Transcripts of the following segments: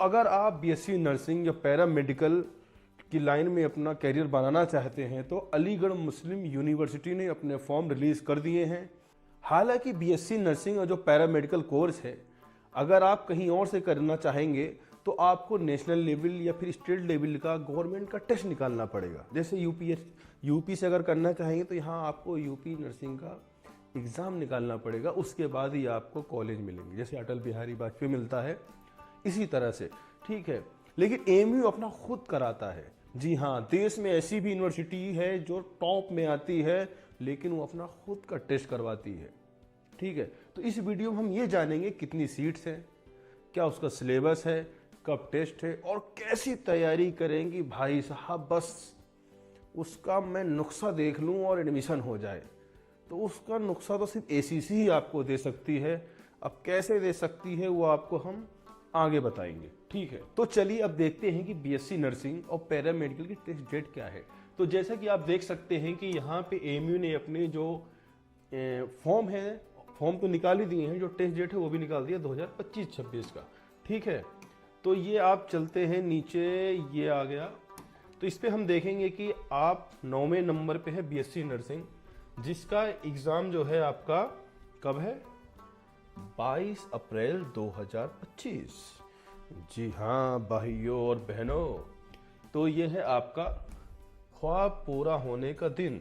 अगर आप BSc nursing या पैरामेडिकल की लाइन में अपना करियर बनाना चाहते हैं तो अलीगढ़ मुस्लिम यूनिवर्सिटी ने अपने फॉर्म रिलीज कर दिए हैं। हालांकि बीएससी नर्सिंग और जो पैरामेडिकल कोर्स है, अगर आप कहीं और से करना चाहेंगे तो आपको नेशनल लेवल या फिर स्टेट लेवल का गवर्नमेंट का टेस्ट निकालना पड़ेगा। जैसे यूपी से अगर करना चाहेंगे तो यहाँ आपको यूपी नर्सिंग का एग्ज़ाम निकालना पड़ेगा, उसके बाद ही आपको कॉलेज मिलेंगे, जैसे अटल बिहारी वाजपेयी मिलता है इसी तरह से, ठीक है। लेकिन एएमयू अपना खुद कराता है। जी हाँ, देश में ऐसी भी यूनिवर्सिटी है जो टॉप में आती है लेकिन वो अपना खुद का टेस्ट करवाती है, ठीक है। तो इस वीडियो में हम ये जानेंगे कितनी सीट्स हैं, क्या उसका सिलेबस है, कब टेस्ट है और कैसी तैयारी करेंगी भाई साहब, बस उसका मैं नुस्खा देख लूँ और एडमिशन हो जाए। तो उसका नुस्खा तो सिर्फ एसीसी ही आपको दे सकती है। अब कैसे दे सकती है वो आपको हम आगे बताएंगे, ठीक है। तो चलिए अब देखते हैं कि बीएससी नर्सिंग और पैरामेडिकल की टेस्ट डेट क्या है। तो जैसा कि आप देख सकते हैं कि यहाँ पे एएमयू ने अपने जो फॉर्म तो निकाल ही दिए हैं, जो टेस्ट डेट है वो भी निकाल दिया 2025-26 का, ठीक है। तो ये आप चलते हैं नीचे, ये आ गया। तो इस पे हम देखेंगे कि आप 9वें नंबर पे है बीएससी नर्सिंग, जिसका एग्ज़ाम जो है आपका कब है, 22 अप्रैल 2025। जी हाँ भाइयों और बहनों, तो ये है आपका ख्वाब पूरा होने का दिन।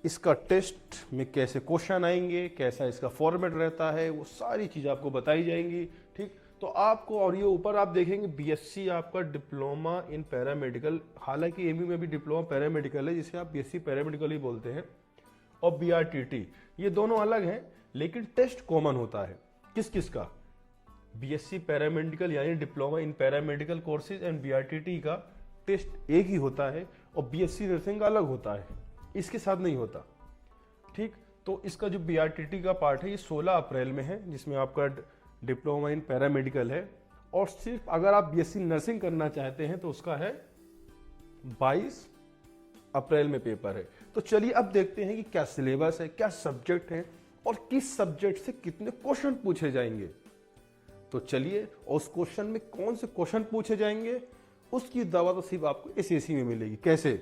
इसका टेस्ट में कैसे क्वेश्चन आएंगे, कैसा इसका फॉर्मेट रहता है, वो सारी चीज़ आपको बताई जाएंगी, ठीक। तो आपको, और ये ऊपर आप देखेंगे बीएससी आपका डिप्लोमा इन पैरामेडिकल, हालांकि एमयू में भी डिप्लोमा पैरामेडिकल है जिसे आप बीएससी पैरामेडिकल ही बोलते हैं, और बीआरटीटी, ये दोनों अलग हैं लेकिन टेस्ट कॉमन होता है। किस किस का, बीएससी पैरामेडिकल यानी diploma in paramedical courses and BRTT का टेस्ट एक ही होता है और बीएससी नर्सिंग का अलग होता है, इसके साथ नहीं होता, ठीक। तो इसका जो बीआरटीटी का पार्ट है ये 16 अप्रैल में है, जिसमें आपका डिप्लोमा इन पैरामेडिकल है, और सिर्फ अगर आप बीएससी नर्सिंग करना चाहते हैं तो उसका है 22 अप्रैल में पेपर है। तो चलिए अब देखते हैं कि क्या सिलेबस है, क्या सब्जेक्ट है और किस सब्जेक्ट से कितने क्वेश्चन पूछे जाएंगे। तो चलिए, और उस क्वेश्चन में कौन से क्वेश्चन पूछे जाएंगे उसकी दवा तो सिर्फ आपको एसएससी में मिलेगी। कैसे,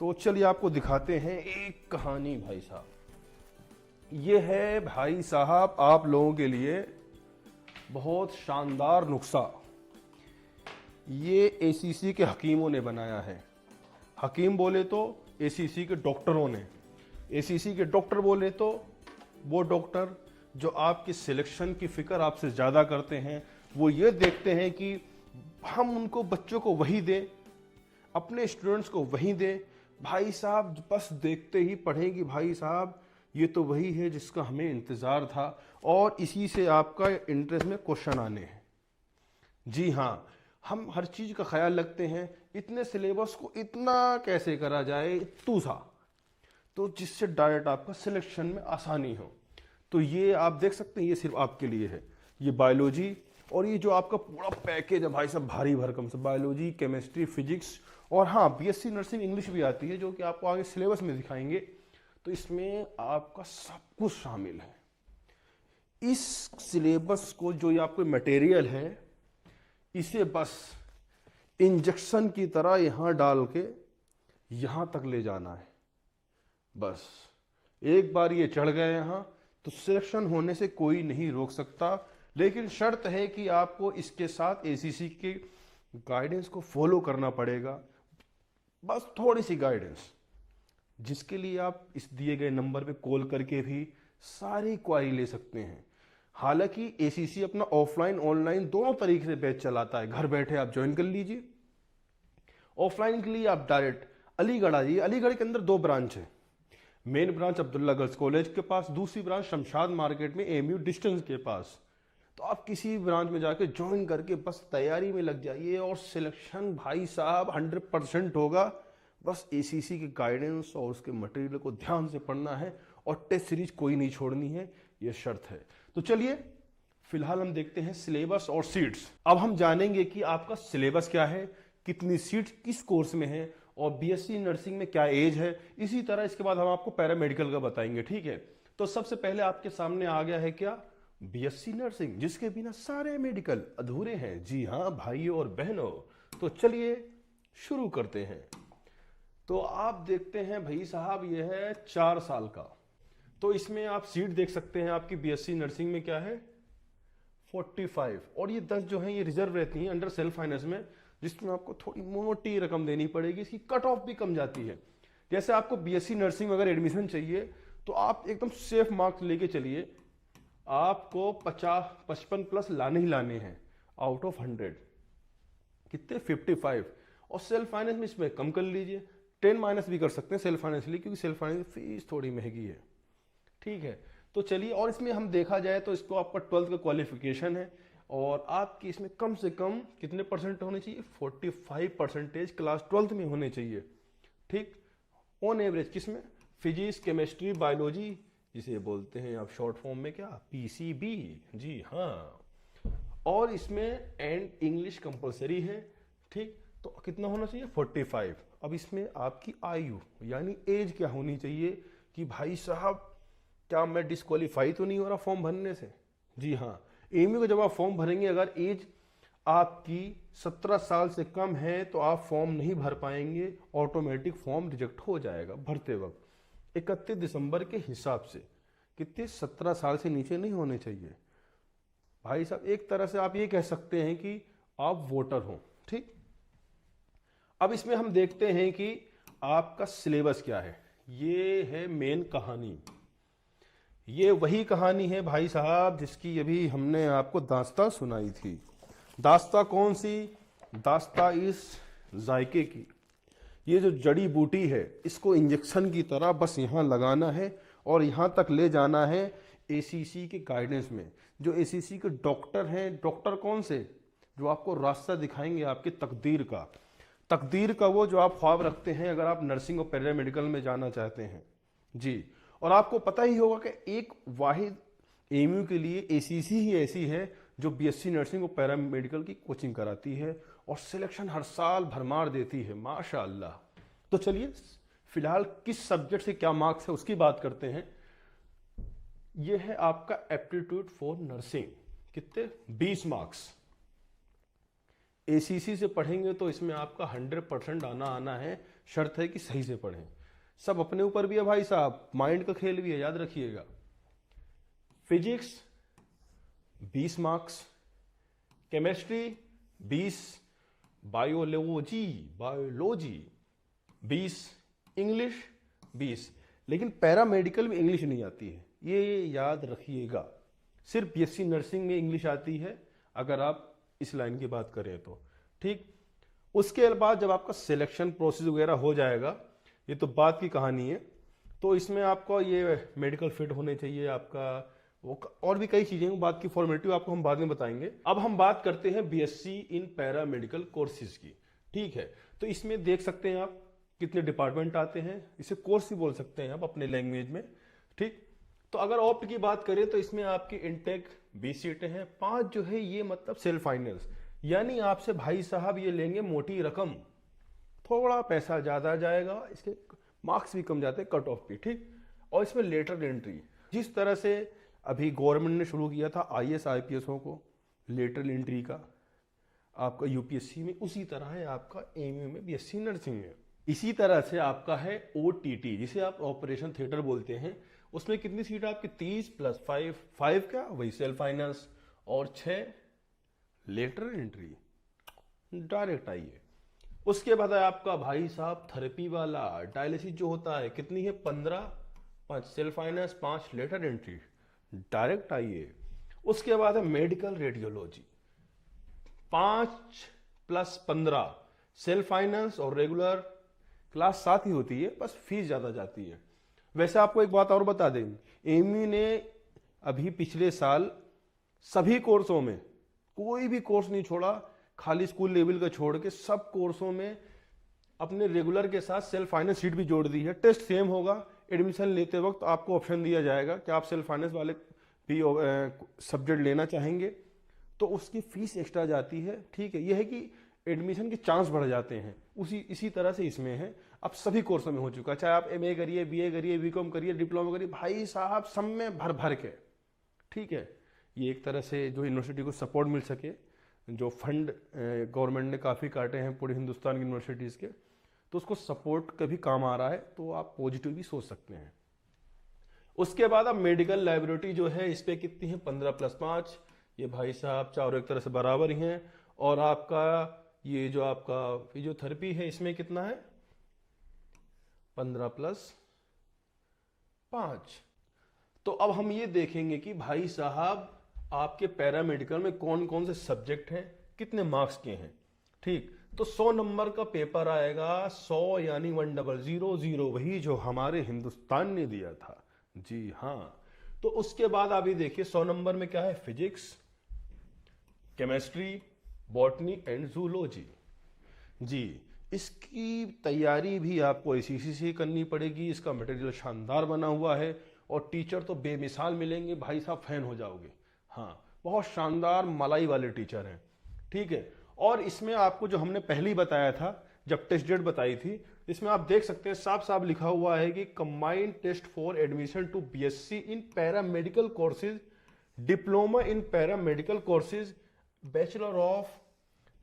तो चलिए आपको दिखाते हैं एक कहानी भाई साहब। ये है भाई साहब आप लोगों के लिए बहुत शानदार नुस्खा, ये एसीसी के हकीमों ने बनाया है। हकीम बोले तो एसीसी के डॉक्टरों ने, एसीसी के डॉक्टर बोले तो वो डॉक्टर जो आपकी सिलेक्शन की फिक्र आपसे ज़्यादा करते हैं, वो ये देखते हैं कि हम उनको बच्चों को वही दें, अपने स्टूडेंट्स को वही दें। भाई साहब बस देखते ही पढ़ें कि भाई साहब ये तो वही है जिसका हमें इंतज़ार था, और इसी से आपका इंटरेस्ट में क्वेश्चन आने हैं। जी हाँ, हम हर चीज़ का ख्याल रखते हैं, इतने सिलेबस को इतना कैसे करा जाए इतू सा, तो जिससे डायरेक्ट आपका सिलेक्शन में आसानी हो। तो ये आप देख सकते हैं, ये सिर्फ आपके लिए है, ये बायोलॉजी, और ये जो आपका पूरा पैकेज है भाई साहब भारी भरकम से, बायोलॉजी, केमिस्ट्री, फिजिक्स, और हाँ बीएससी नर्सिंग इंग्लिश भी आती है जो कि आपको आगे सिलेबस में दिखाएंगे। तो इसमें आपका सब कुछ शामिल है। इस सिलेबस को, जो ये आपको मटेरियल है, इसे बस इंजेक्शन की तरह यहां डाल के यहां तक ले जाना है। बस एक बार ये चढ़ गए यहां तो सिलेक्शन होने से कोई नहीं रोक सकता, लेकिन शर्त है कि आपको इसके साथ एसीसी के गाइडेंस को फॉलो करना पड़ेगा, बस थोड़ी सी गाइडेंस, जिसके लिए आप इस दिए गए नंबर पे कॉल करके भी सारी क्वारी ले सकते हैं। हालांकि एसीसी अपना ऑफलाइन ऑनलाइन दोनों तरीके से बैच चलाता है, घर बैठे आप ज्वाइन कर लीजिए। ऑफलाइन के लिए आप डायरेक्ट अलीगढ़ आ जाइए। अलीगढ़ के अंदर 2 ब्रांच है, main branch Abdullah girls college के पास, दूसरी ब्रांच शमशाद मार्केट में एएमयू डिस्टेंस के पास। तो आप किसी ब्रांच में जाके ज्वाइन करके बस तैयारी में लग जाइए, और सिलेक्शन भाई साहब 100% होगा। बस एसीसी के गाइडेंस और उसके मटेरियल को ध्यान से पढ़ना है, और टेस्ट सीरीज कोई नहीं छोड़नी है, यह शर्त है। तो चलिए फिलहाल हम देखते हैं सिलेबस और सीट्स। अब हम जानेंगे कि आपका सिलेबस क्या है, कितनी सीट्स किस कोर्स में है, और बीएससी नर्सिंग में क्या एज है। इसी तरह इसके बाद हम आपको पैरामेडिकल का बताएंगे, ठीक है। तो सबसे पहले आपके सामने आ गया है क्या, बीएससी नर्सिंग, जिसके बिना सारे मेडिकल अधूरे हैं। जी हाँ भाइयों और बहनों, तो चलिए शुरू करते हैं। तो आप देखते हैं भाई साहब, यह है 4 साल का। तो इसमें आप सीट देख सकते हैं, आपकी बीएससी नर्सिंग में क्या है 45, और ये 10 जो है ये रिजर्व रहती हैं अंडर सेल्फ फाइनेंस में, जिसमें आपको थोड़ी मोटी रकम देनी पड़ेगी। इसकी कट ऑफ भी कम जाती है। जैसे आपको बीएससी नर्सिंग में अगर एडमिशन चाहिए तो आप एकदम सेफ मार्क्स लेके चलिए, आपको 55 प्लस लाने ही लाने हैं आउट ऑफ 100। कितने 55। और सेल्फ फाइनेंस में इसमें कम कर लीजिए, 10 माइनस भी कर सकते हैं सेल्फ फाइनेंस लिए, क्योंकि सेल्फ फाइनेंस फीस थोड़ी महंगी है। ठीक है, तो चलिए, और इसमें हम देखा जाए तो इसको आपका 12th का क्वालिफिकेशन है, और आपकी इसमें कम से कम कितने परसेंट होने चाहिए 45% क्लास 12th में होने चाहिए। ठीक, ऑन एवरेज किसमें, फिजिक्स, केमिस्ट्री, बायोलॉजी, जिसे बोलते हैं आप शॉर्ट फॉर्म में क्या पीसीबी। जी हाँ, और इसमें एंड इंग्लिश कंपलसरी है। ठीक, तो कितना होना चाहिए 45। अब इसमें आपकी आयु यानी एज क्या होनी चाहिए कि भाई साहब क्या मैं डिस्क्वालीफाई तो नहीं हो रहा फॉर्म भरने से। जी हाँ, एमयू का जब आप फॉर्म भरेंगे अगर एज आपकी 17 साल से कम है तो आप फॉर्म नहीं भर पाएंगे, ऑटोमेटिक फॉर्म रिजेक्ट हो जाएगा भरते वक्त। 31 दिसंबर के हिसाब से कितने 17 साल से नीचे नहीं होने चाहिए भाई साहब। एक तरह से आप ये कह सकते हैं कि आप वोटर हो। ठीक, अब इसमें हम देखते हैं कि आपका सिलेबस क्या है। ये है मेन कहानी, ये वही कहानी है भाई साहब जिसकी अभी हमने आपको दास्तां सुनाई थी। दास्तां कौन सी, दास्तां इस जायके की। ये जो जड़ी बूटी है इसको इंजेक्शन की तरह बस यहाँ लगाना है और यहाँ तक ले जाना है एसीसी के गाइडेंस में। जो एसीसी के डॉक्टर हैं, डॉक्टर कौन से, जो आपको रास्ता दिखाएंगे आपकी तकदीर का, तकदीर का वो जो आप ख्वाब रखते हैं अगर आप नर्सिंग और पैरामेडिकल में जाना चाहते हैं। जी, और आपको पता ही होगा कि एक वाहिद एमयू के लिए एसीसी ही ऐसी है जो बीएससी नर्सिंग और पैरामेडिकल की कोचिंग कराती है और सिलेक्शन हर साल भरमार देती है माशाअल्लाह। तो चलिए फिलहाल किस सब्जेक्ट से क्या मार्क्स है उसकी बात करते हैं। यह है आपका एप्टीट्यूड फॉर नर्सिंग, कितने 20 मार्क्स। एसीसी से पढ़ेंगे तो इसमें आपका 100% आना है, शर्त है कि सही से पढ़ें। सब अपने ऊपर भी है भाई साहब, माइंड का खेल भी है, याद रखिएगा। Physics 20 marks, chemistry 20, biology 20, English 20। लेकिन पैरामेडिकल में इंग्लिश नहीं आती है, ये याद रखिएगा। सिर्फ बीएससी नर्सिंग में इंग्लिश आती है अगर आप इस लाइन की बात करें तो। ठीक, उसके बाद जब आपका सिलेक्शन प्रोसेस वगैरह हो जाएगा, ये तो बात की कहानी है, तो इसमें आपको ये मेडिकल फिट होने चाहिए आपका, वो और भी कई चीजें, बात की फॉर्मेलिटी आपको हम बाद में बताएंगे। अब हम बात करते हैं बीएससी इन पैरामेडिकल कोर्सेज की। ठीक है, तो इसमें देख सकते हैं आप कितने डिपार्टमेंट आते हैं, इसे कोर्स भी बोल सकते हैं आप अपने लैंग्वेज में। ठीक, तो अगर ऑप्ट की बात करें तो इसमें आपकी इनटेक 20 सीटें हैं, 5 जो है ये मतलब सेल्फ फाइनेंस, यानी आपसे भाई साहब ये लेंगे मोटी रकम, थोड़ा पैसा ज्यादा जाएगा, इसके मार्क्स भी कम जाते हैं, कट ऑफ भी। ठीक, और इसमें लेटर एंट्री, जिस तरह से अभी गवर्नमेंट ने शुरू किया था आईएएस आईपीएसओ को लेटर एंट्री का आपका यूपीएससी में, उसी तरह है आपका एमयू में बीएससी नर्सिंग में। इसी तरह से आपका है ओटीटी, जिसे आप ऑपरेशन थिएटर बोलते हैं। उसमें कितनी सीट आपकी 30 प्लस 5 क्या वही सेल्फ फाइनेंस, और 6 लेटर एंट्री डायरेक्ट आइए। उसके बाद है आपका भाई साहब थेरेपी वाला डायलिसिस जो होता है, कितनी है 15, 5 self finance, 5 lateral entry direct आइए। उसके बाद है medical radiology, 5 plus 15 self finance और रेगुलर क्लास साथ ही होती है, बस फीस ज्यादा जाती है। वैसे आपको एक बात और बता दें, एमयू ने अभी पिछले साल सभी कोर्सों में कोई भी कोर्स नहीं छोड़ा, खाली स्कूल लेवल का छोड़ के सब कोर्सों में अपने रेगुलर के साथ सेल्फ फाइनेंस सीट भी जोड़ दी है। टेस्ट सेम होगा, एडमिशन लेते वक्त आपको ऑप्शन दिया जाएगा कि आप सेल्फ फाइनेंस वाले भी सब्जेक्ट लेना चाहेंगे तो उसकी फीस एक्स्ट्रा जाती है। ठीक है, यह है कि एडमिशन के चांस बढ़ जाते हैं। इसी तरह से इसमें है, अब सभी कोर्सों में हो चुका, चाहे आप एमए करिए, बीए करिए, बीकॉम करिए, डिप्लोमा करिए, भाई साहब सब में भर भर के। ठीक है, ये एक तरह से जो यूनिवर्सिटी को सपोर्ट मिल सके, जो फंड गवर्नमेंट ने काफ़ी काटे हैं पूरे हिंदुस्तान की यूनिवर्सिटीज़ के, तो उसको सपोर्ट का भी काम आ रहा है, तो आप पॉजिटिव भी सोच सकते हैं। उसके बाद अब मेडिकल लाइब्रेरी जो है इस पे कितनी है, 15+5, ये भाई साहब चारों एक तरह से बराबर ही हैं। और आपका ये जो आपका फिजियोथेरेपी है इसमें कितना है, 15+5। तो अब हम ये देखेंगे कि भाई साहब आपके पैरामेडिकल में कौन कौन से सब्जेक्ट हैं, कितने मार्क्स के हैं। ठीक, तो 100 नंबर का पेपर आएगा, 100 यानी 1000, वही जो हमारे हिंदुस्तान ने दिया था। जी हाँ। तो उसके बाद आप ये देखिए 100 नंबर में क्या है, physics, chemistry, botany and zoology. जी, इसकी तैयारी भी आपको ACC से करनी पड़ेगी। इसका मटेरियल शानदार बना हुआ है और टीचर तो बेमिसाल मिलेंगे, भाई साहब फैन हो जाओगे। हाँ, बहुत शानदार मलाई वाले टीचर हैं। ठीक है, और इसमें आपको जो हमने पहले ही बताया था जब टेस्ट डेट बताई थी, इसमें आप देख सकते हैं साफ साफ लिखा हुआ है कि combined test for admission to BSc in paramedical courses, diploma in paramedical courses, bachelor of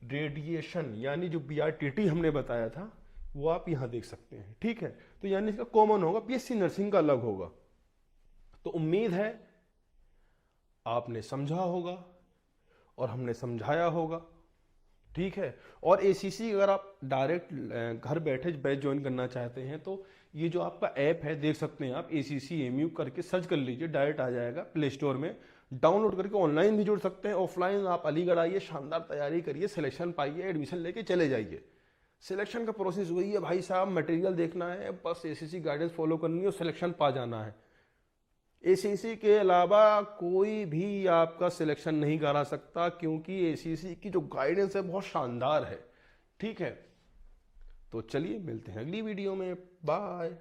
radiation, यानी जो BRTT हमने बताया था वो आप यहां देख सकते हैं। ठीक है, तो यानी इसका कॉमन होगा, BSc नर्सिंग का अलग होगा। तो उम्मीद है आपने समझा होगा और हमने समझाया होगा। ठीक है, और ACC अगर आप डायरेक्ट घर बैठे बैच ज्वाइन करना चाहते हैं तो ये जो आपका ऐप है देख सकते हैं आप, ACC MU करके सर्च कर लीजिए, डायरेक्ट आ जाएगा प्ले स्टोर में। डाउनलोड करके ऑनलाइन भी जुड़ सकते हैं, ऑफलाइन आप अलीगढ़ आइए, शानदार तैयारी करिए, सिलेक्शन पाइए, एडमिशन लेके चले जाइए। सिलेक्शन का प्रोसेस वही है भाई साहब, मटेरियल देखना है, बस ACC गाइडेंस फॉलो करनी है और सिलेक्शन पा जाना है। ACC के अलावा कोई भी आपका सिलेक्शन नहीं करा सकता, क्योंकि ACC की जो गाइडेंस है बहुत शानदार है। ठीक है, तो चलिए मिलते हैं अगली वीडियो में, बाय।